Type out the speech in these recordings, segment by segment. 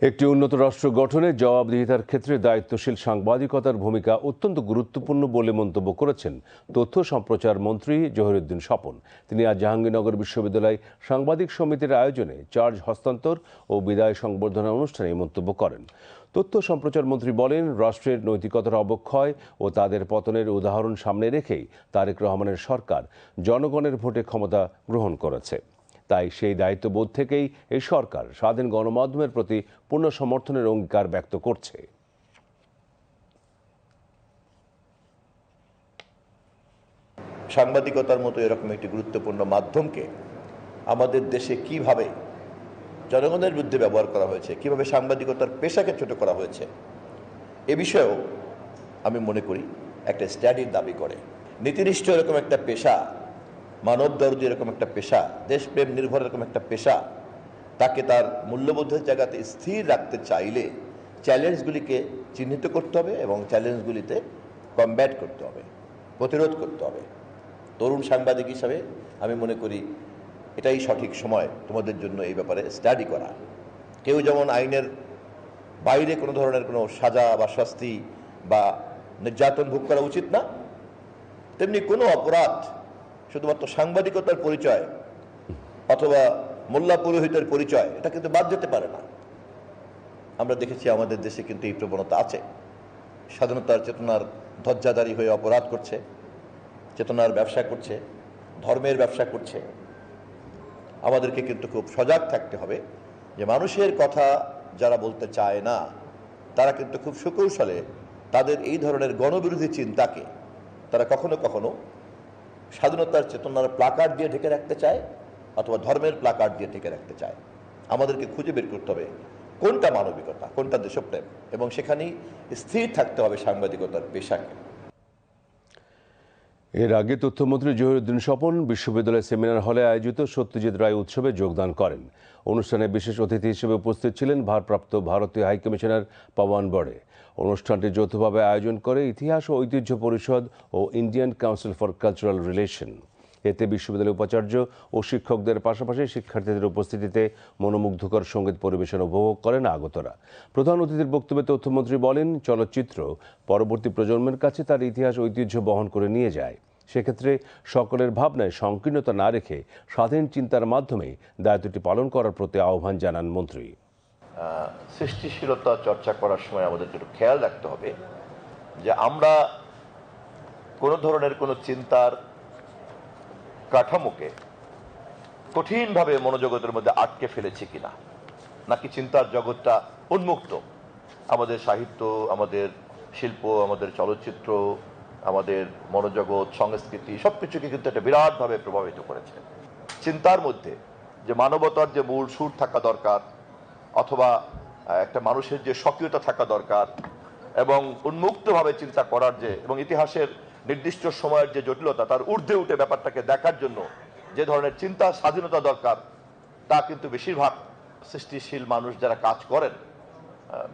একটি উন্নত রাষ্ট্র গঠনে জবাবদিহিতার ক্ষেত্রে দায়িত্বশীল সাংবাদিকতার ভূমিকা অত্যন্ত গুরুত্বপূর্ণ বলে মন্তব্য করেছেন তথ্য সম্প্রচার মন্ত্রী জহিরুদ্দিন স্বপন। তিনি আজ জাহাঙ্গীরনগর বিশ্ববিদ্যালয় সাংবাদিক সমিতির আয়োজনে চার্জ হস্তান্তর ও বিদায় সংবর্ধনা অনুষ্ঠানে এই মন্তব্য করেন। তথ্য সম্প্রচার মন্ত্রী বলেন, রাষ্ট্রের নৈতিকতার অবক্ষয় ও তাদের পতনের উদাহরণ সামনে রেখেই তারেক রহমানের সরকার জনগণের ভোটে ক্ষমতা গ্রহণ করেছে। তাই সেই দায়িত্ববোধ থেকেই এই সরকার স্বাধীন গণমাধ্যমের প্রতি পূর্ণ সমর্থনের অঙ্গীকার ব্যক্ত করছে। সাংবাদিকতার মতো এরকম একটি গুরুত্বপূর্ণ মাধ্যমকে আমাদের দেশে কিভাবে জনগণের বিরুদ্ধে ব্যবহার করা হয়েছে, কিভাবে সাংবাদিকতার পেশাকে ছোট করা হয়েছে, এ বিষয়েও আমি মনে করি একটা স্টাডির দাবি করে। নীতিনিষ্ঠ এরকম একটা পেশা, মানবদরদী এরকম একটা পেশা, দেশপ্রেম নির্ভর এরকম একটা পেশা, তাকে তার মূল্যবোধের জায়গাতে স্থির রাখতে চাইলে চ্যালেঞ্জগুলিকে চিহ্নিত করতে হবে এবং চ্যালেঞ্জগুলিতে কমব্যাট করতে হবে, প্রতিরোধ করতে হবে। তরুণ সাংবাদিক হিসাবে আমি মনে করি এটাই সঠিক সময় তোমাদের জন্য এই ব্যাপারে স্টাডি করা। কেউ যেমন আইনের বাইরে কোনো ধরনের কোনো সাজা বা শাস্তি বা নির্যাতন ভোগ করা উচিত না, তেমনি কোনো অপরাধ শুধুমাত্র সাংবাদিকতার পরিচয় অথবা মোল্লা পুরোহিতের পরিচয় এটা কিন্তু বাদ যেতে পারে না। আমরা দেখেছি আমাদের দেশে কিন্তু এই প্রবণতা আছে। স্বাধীনতার চেতনার ধ্বজাধারী হয়ে অপরাধ করছে, চেতনার ব্যবসা করছে, ধর্মের ব্যবসা করছে। আমাদেরকে কিন্তু খুব সজাগ থাকতে হবে যে মানুষের কথা যারা বলতে চায় না তারা কিন্তু খুব সুকৌশলে তাদের এই ধরনের গণবিরোধী চিন্তাকে তারা কখনো কখনো স্বাধীনতার চেতনার প্লাকার্ড দিয়ে ঢেকে রাখতে চায় অথবা ধর্মের প্লাকার্ড দিয়ে ঢেকে রাখতে চায়। আমাদেরকে খুঁজে বের করতে হবে কোনটা মানবিকতা, কোনটা দেশপ্রেম, এবং সেখানেই স্থির থাকতে হবে সাংবাদিকতার পেশাকে। এর আগে তথ্যমন্ত্রী জহিরুদ্দিন স্বপন বিশ্ববিদ্যালয় সেমিনার হলে আয়োজিত সত্যজিৎ রায় উৎসবে যোগদান করেন। অনুষ্ঠানে বিশেষ অতিথি হিসেবে উপস্থিত ছিলেন ভারপ্রাপ্ত ভারতীয় হাইকমিশনার পবন বড়ে। অনুষ্ঠানটি যৌথভাবে আয়োজন করে ইতিহাস ও ঐতিহ্য পরিষদ ও Indian council for cultural relation. এতে বিশ্ববিদ্যালয়ের উপাচার্য ও শিক্ষকদের পাশাপাশি শিক্ষার্থীদের উপস্থিতিতে মনোমুগ্ধকর সঙ্গীত পরিবেশন উপভোগ করেন আগতরা। প্রধান অতিথির বক্তব্যে তথ্যমন্ত্রী বলেন, চলচ্চিত্র পরবর্তী প্রজন্মের কাছে তার ইতিহাস ঐতিহ্য বহন করে নিয়ে যায়। সেক্ষেত্রে সকলের ভাবনায় সংকীর্ণতা না রেখে স্বাধীন চিন্তার মাধ্যমে দায়িত্বটি পালন করার প্রতি আহ্বান জানান মন্ত্রী। সৃষ্টিশীলতা চর্চা করার সময় আমাদের একটু খেয়াল রাখতে হবে যে আমরা কোনো ধরনের কোনো চিন্তার কাঠামোকে কঠিনভাবে মনোজগতের মধ্যে আটকে ফেলেছি কিনা, নাকি চিন্তার জগৎটা উন্মুক্ত। আমাদের সাহিত্য, আমাদের শিল্প, আমাদের চলচ্চিত্র, আমাদের মনোজগৎ, সংস্কৃতি সবকিছুকে কিন্তু একটা বিরাটভাবে প্রভাবিত করেছে। চিন্তার মধ্যে যে মানবতার যে মূল সুর থাকা দরকার, অথবা একটা মানুষের যে সক্রিয়তা থাকা দরকার এবং উন্মুক্তভাবে চিন্তা করার যে, এবং ইতিহাসের নির্দিষ্ট সময়ের যে জটিলতা তার ঊর্ধ্বে উঠে ব্যাপারটাকে দেখার জন্য যে ধরনের চিন্তা স্বাধীনতা দরকার, তা কিন্তু বেশিরভাগ সৃষ্টিশীল মানুষ যারা কাজ করেন,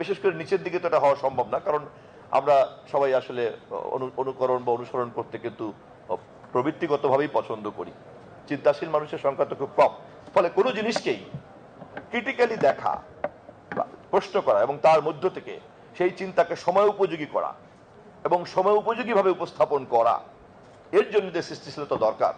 বিশেষ করে নিচের দিকে তো এটা হওয়া সম্ভব না, কারণ আমরা সবাই আসলে অনুকরণ বা অনুসরণ করতে কিন্তু প্রবৃত্তিগতভাবেই পছন্দ করি। চিন্তাশীল মানুষের সংখ্যা তো খুব কম। ফলে কোনো জিনিসকেই ক্রিটিক্যালি দেখা, প্রশ্ন করা এবং তার মধ্য থেকে সেই চিন্তাকে সময় উপযোগী করা এবং সময় উপযোগীভাবে উপস্থাপন করা, এর জন্য যে সৃষ্টিশীলতা দরকার